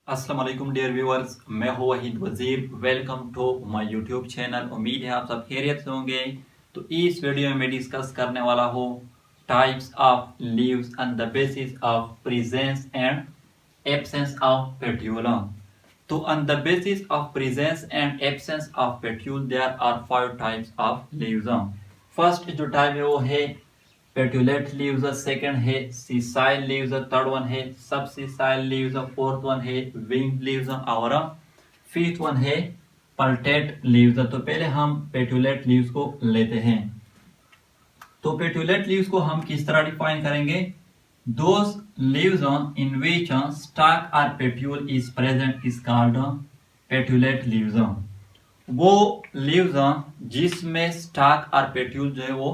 अस्सलाम वालेकुम dear viewers, मैं हूं Waheed Wazir. Welcome to my YouTube channel. उम्मीद है आप सब खैरियत से होंगे। तो इस वीडियो में मैं डिस्कस करने वाला हूं types of leaves and the basis of presence and absence of petiole. तो on the basis of presence and absence of petiole there are 5 types of leaves. First जो टाइप है वो है पेट्यूलेट लीव्स, सेकंड है sessile leaves, third one है sub sessile leaves, fourth one है wing leaves और fifth one है peltate leaves. तो पहले हम पेट्यूलेट लीव्स को लेते हैं। तो पेट्यूलेट लीव्स को हम किस तरह डिफाइन करेंगे? Those leaves in which stalk और petiole is present is called petiolate leaves. वो लीव्स जिसमें स्टैक और पेट्यूल जो है वो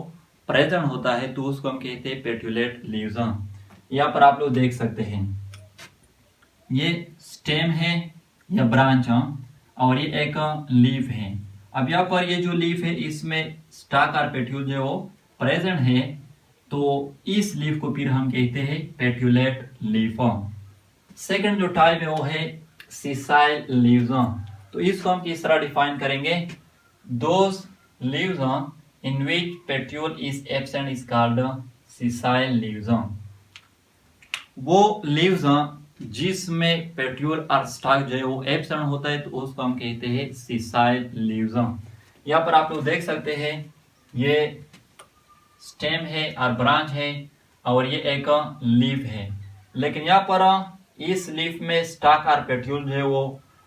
प्रेजेंट होता है तो उसको हम कहते हैं पेट्यूलेट लीव्स। यहाँ पर आप लोग देख सकते हैं ये स्टेम है या ब्रांच और ये एक लीफ है। अब यहाँ पर ये जो लीफ है इसमें स्टैक और पेट्यूल जो है वो प्रेजेंट है तो इस लीफ को फिर हम कहते हैं पेट्यूलेट लीफ। सेकंड जो टाइप है वो है सीसाइल लीव्स। तो इसको हम किस तरह डिफाइन करेंगे? Those leaves in which petiole is absent is called sessile leaves। वो लीव्स जिसमें पेट्यूल और स्टैक जो है वो एब्सेंट होता है तो उसको हम कहते हैं सीसाइल लीव्स। यहाँ पर आप लोग देख सकते हैं ये स्टेम है और ब्रांच है और ये एक लीफ है, लेकिन यहाँ पर इस लीफ में स्टैक और पेट्यूल जो है वो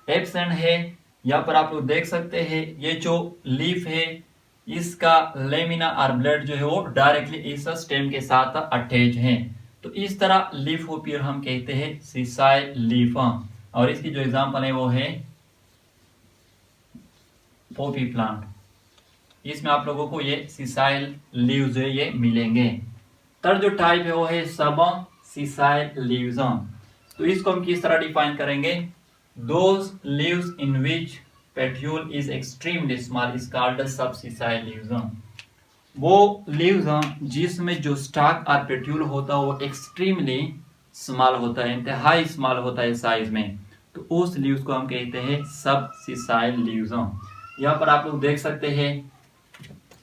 एब्सेंट है। यहाँ पर आप लोग देख सकते हैं ये जो लीफ है इसका लेमिना और ब्लेड जो है वो डायरेक्टली इस स्टेम के साथ अटैच है। तो इस तरह लीफ को फिर हम कहते हैं सीसाइल लीफ। और इसकी जो एग्जांपल है वो है पॉपी प्लांट। इसमें आप लोगों को ये सीसाइल लीव जो है ये मिलेंगे। थर्ड जो टाइप है वो है सब सीसाइल लीव्स। तो इसको हम किस तरह डिफाइन करेंगे? Those leaves in which petiole is extremely small is called subsessile leaves. वो लीव्स जिसमें जो स्टैक और पेट्यूल होता है वो एक्सट्रीमली स्मॉल होता है, इंतहाई स्मॉल होता है साइज में, तो उस लीव्स को हम कहते हैं सबसीसाइल लीव्स। यहाँ पर आप लोग देख सकते हैं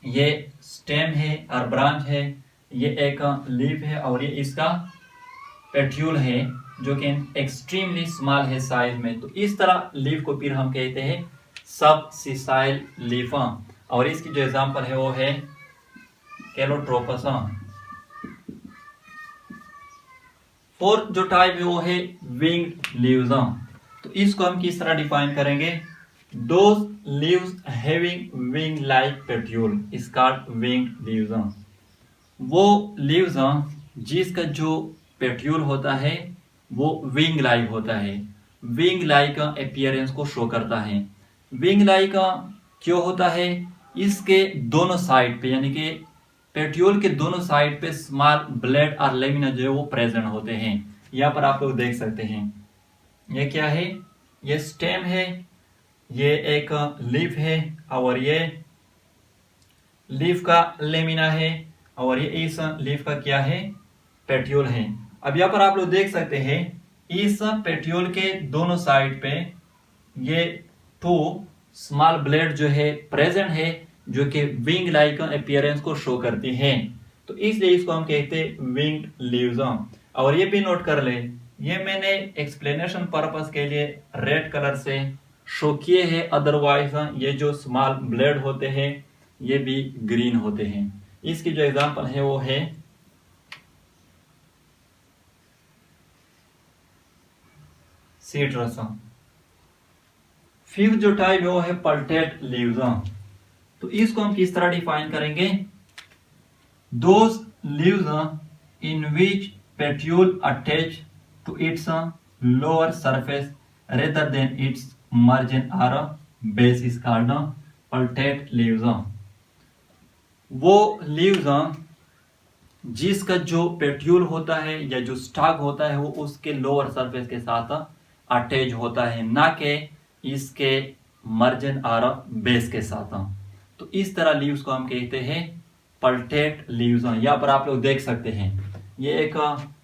ये स्टेम है और ब्रांच है, ये एक लीफ है और ये इसका पेट्यूल है जो कि एक्सट्रीमली स्मॉल है साइज में। तो इस तरह लीफ को फिर हम कहते हैं सब सीसाइल लीफ। और इसकी जो एग्जांपल है वो है कैलोट्रोपस। फोर्थ जो टाइप है वो है विंग्ड लीव्स। तो इसको हम किस तरह डिफाइन करेंगे? Those leaves having wing like petiole is called winged leaves. वो लीव्स जिसका जो पेट्यूल होता है वो विंग लाइक होता है, विंग लाइक अपीयरेंस को शो करता है। विंग लाइक क्यों होता है? इसके दोनों साइड पे यानी कि पेट्यूल के दोनों साइड पे स्मॉल ब्लेड और लेमिना जो है वो प्रेजेंट होते हैं। यहाँ पर आप लोग देख सकते हैं ये क्या है? ये स्टेम है, ये एक लीफ है और ये लीफ का लेमिना है और ये इस लीफ का क्या है? पेट्यूल है। अब यहाँ पर आप लोग देख सकते हैं इस पेट्यूल के दोनों साइड पे ये टू स्मॉल ब्लेड जो है प्रेजेंट है जो कि विंग लाइक अपीयरेंस को शो करती हैं। तो इसलिए इसको हम कहते हैं विंग्ड लीव्स। और ये भी नोट कर ले, ये मैंने एक्सप्लेनेशन पर्पस के लिए रेड कलर से शो किए हैं, अदरवाइज ये जो स्मॉल ब्लेड होते हैं ये भी ग्रीन होते हैं। इसकी जो एग्जांपल है वो है सीट्रस। फिफ्थ जो टाइप है वो है पल्टेट लीव्स। तो इसको हम किस तरह डिफाइन करेंगे? Those leaves in which petiole attach to its lower surface rather than its margin और base is called peltate leaves. वो लीव्स जिसका जो पेट्यूल होता है या जो स्टैक होता है वो उसके लोअर सरफेस के साथ अटैच होता है, ना कि इसके मार्जिन और बेस के साथ। तो इस तरह लीव्स को हम कहते हैं पल्टेट लीव्स। यहाँ पर आप लोग देख सकते हैं ये एक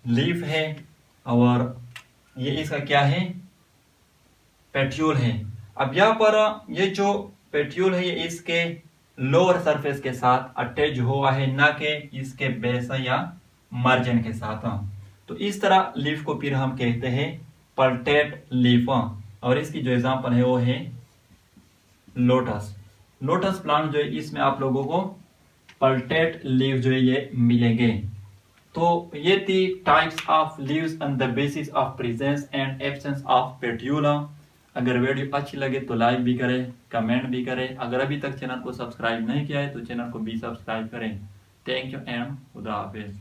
लीफ है और ये इसका क्या है? पेट्यूल है। अब यहाँ पर ये जो पेट्यूल है ये इसके लोअर सरफेस के साथ अटैच हुआ है, ना कि इसके बेस या मार्जिन के साथ। तो इस तरह लीफ को फिर हम कहते हैं पल्टेट लीफ। और इसकी जो एग्जांपल है वो है लोटस। लोटस प्लांट जो है इसमें आप लोगों को पल्टेट लीव जो है ये मिलेंगे। तो ये थी types of leaves on the basis of presence and absence of petiole. अगर वीडियो अच्छी लगे तो लाइक भी करें, कमेंट भी करें। अगर अभी तक चैनल को सब्सक्राइब नहीं किया है तो चैनल को भी सब्सक्राइब करें। थैंक यू एंड खुदा हाफिज।